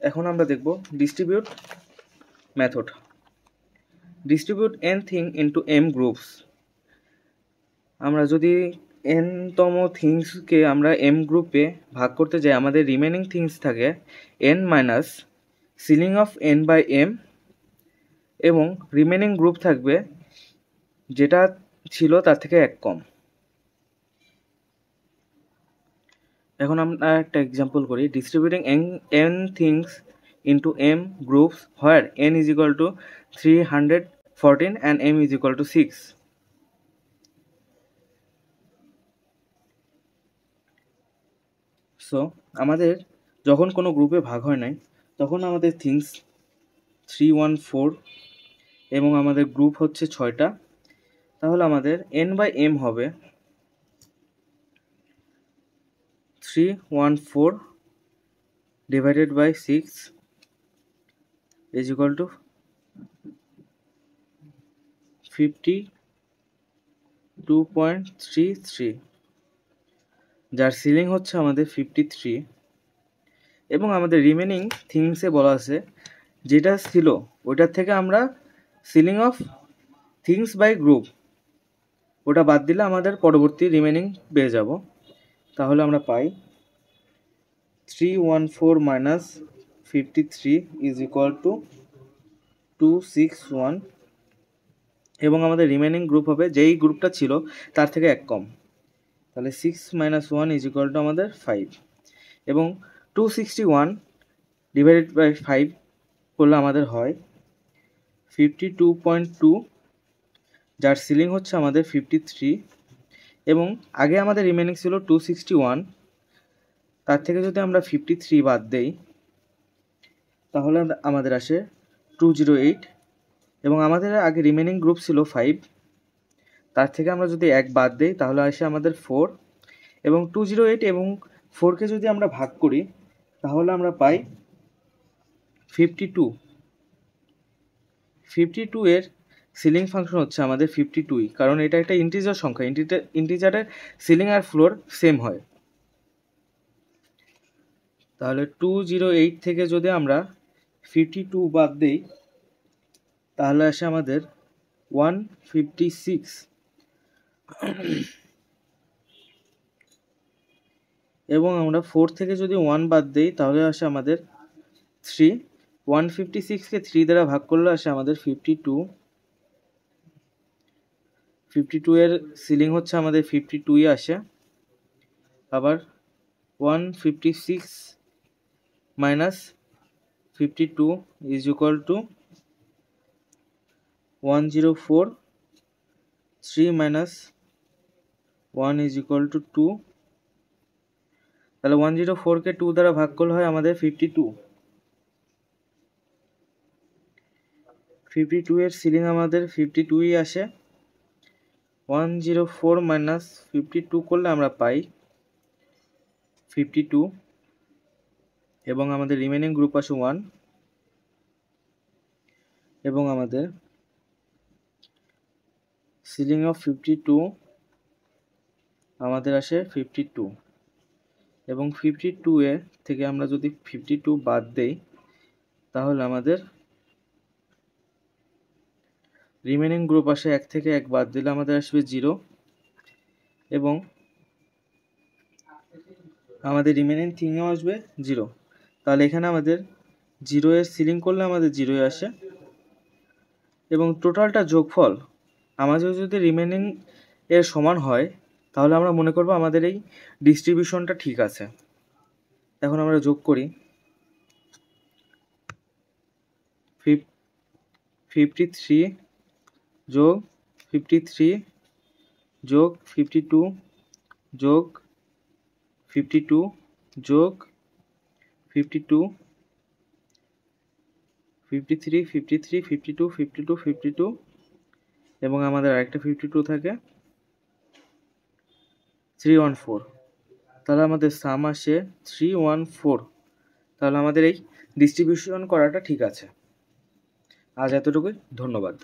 এখন আমরা দেখব distribute method. Distribute n thing into m groups. আমরা যদি n তম থিংসকে আমরা m গ্রুপে ভাগ করতে যাই, আমাদের রিমেনিং থিংস থাকে n minus ceiling of n by m, এবং রিমেনিং গ্রুপ থাকবে যেটা ছিল তার থেকে এক কম। এখন আমরা একটা এক্সাম্পল করি। Distributing n things into m groups where n is equal two 314 and m is equal two 6। So আমাদের যখন কোনো গ্রুপে ভাগ হয় নাই তখন আমাদের থিংস 314 এবং আমাদের গ্রুপ হচ্ছে 6টা, তাহলে আমাদের n বাই m হবে 314 divided by 6 is equal to 52.33, যার সিলিং হচ্ছে আমাদের 53, এবং আমাদের রিমেনিং থিংসে বলা আছে যেটা ছিল ওটার থেকে আমরা ceiling of things by group ওটা বাদ দিলে আমাদের পরবর্তী রিমেনিং পেয়ে যাব। তাহলে আমরা পাই 314 মাইনাস 53 ইজ ইকুয়াল টু 261, এবং আমাদের রিমেনিং গ্রুপ হবে যেই গ্রুপটা ছিল তার থেকে এক কম। তাহলে 6 মাইনাস 1 ইজ ইকুয়াল টু আমাদের 5, এবং 261 ডিভাইডেড বাই 5 করলে আমাদের হয় 52.2, যার সিলিং হচ্ছে আমাদের 53, এবং আগে আমাদের রিমেনিং ছিল 261, তার থেকে যদি আমরা 53 বাদ দেই তাহলে আমাদের আসে 208, এবং আমাদের আগে রিমেনিং গ্রুপ ছিল 5, তার থেকে আমরা যদি 1 বাদ দেই তাহলে আসে আমাদের 4, এবং 208 এবং 4কে যদি আমরা ভাগ করি তাহলে আমরা পাই 52। 52 এর সিলিং ফাংশন হচ্ছে আমাদের 52, কারণ এটা একটা ইন্টিজার সংখ্যা, ইন্টিজারের সিলিং আর ফ্লোর সেম হয়। তাহলে 208 থেকে যদি আমরা 52 বাদ দেই তাহলে আসে আমাদের 156, এবং আমরা 4 থেকে যদি 1 বাদ দেই তাহলে আসে আমাদের 3। 156কে 3 দ্বারা ভাগ করলে আসে আমাদের 52। 52 এর সিলিং হচ্ছে আমাদের 52ই আসে। আবার 156 minus 52 is equal two 104, 3 minus 1 is equal two 2, তাহলে 104কে 2 দ্বারা ভাগ করলে হয় আমাদের 52। 52 এর সিলিং আমাদের 52ই আসে। 104 মাইনাস 52 করলে আমরা পাই 52, এবং আমাদের রিমেনিং গ্রুপ আসে 1, এবং আমাদের সিলিং অফ 52 আমাদের আসে 52, এবং 52 এর থেকে আমরা যদি 52 বাদ দেই তাহলে আমাদের রিমেনিং গ্রুপ আসে 1 থেকে 1 বাদ দিলে আমাদের আসবে 0, এবং আমাদের রিমেনিং থিংও আসবে 0। তাহলে এখানে আমাদের 0 এর সিলিং করলে আমাদের 0 আসে, এবং টোটালটা যোগফল আমাদের যদি রিমেনিং এর সমান হয় তাহলে আমরা মনে করব আমাদের এই ডিস্ট্রিবিউশনটা ঠিক আছে। এখন আমরা যোগ করি 53 যোগ 53 যোগ 52 যোগ 52 যোগ 52, 53 53 52 52 52, এবং আমাদের আরেকটা 52 থাকে 314। তাহলে আমাদের সাম আসে 314। তাহলে আমাদের এই ডিস্ট্রিবিউশন করাটা ঠিক আছে। আজ এতটুকুই, ধন্যবাদ।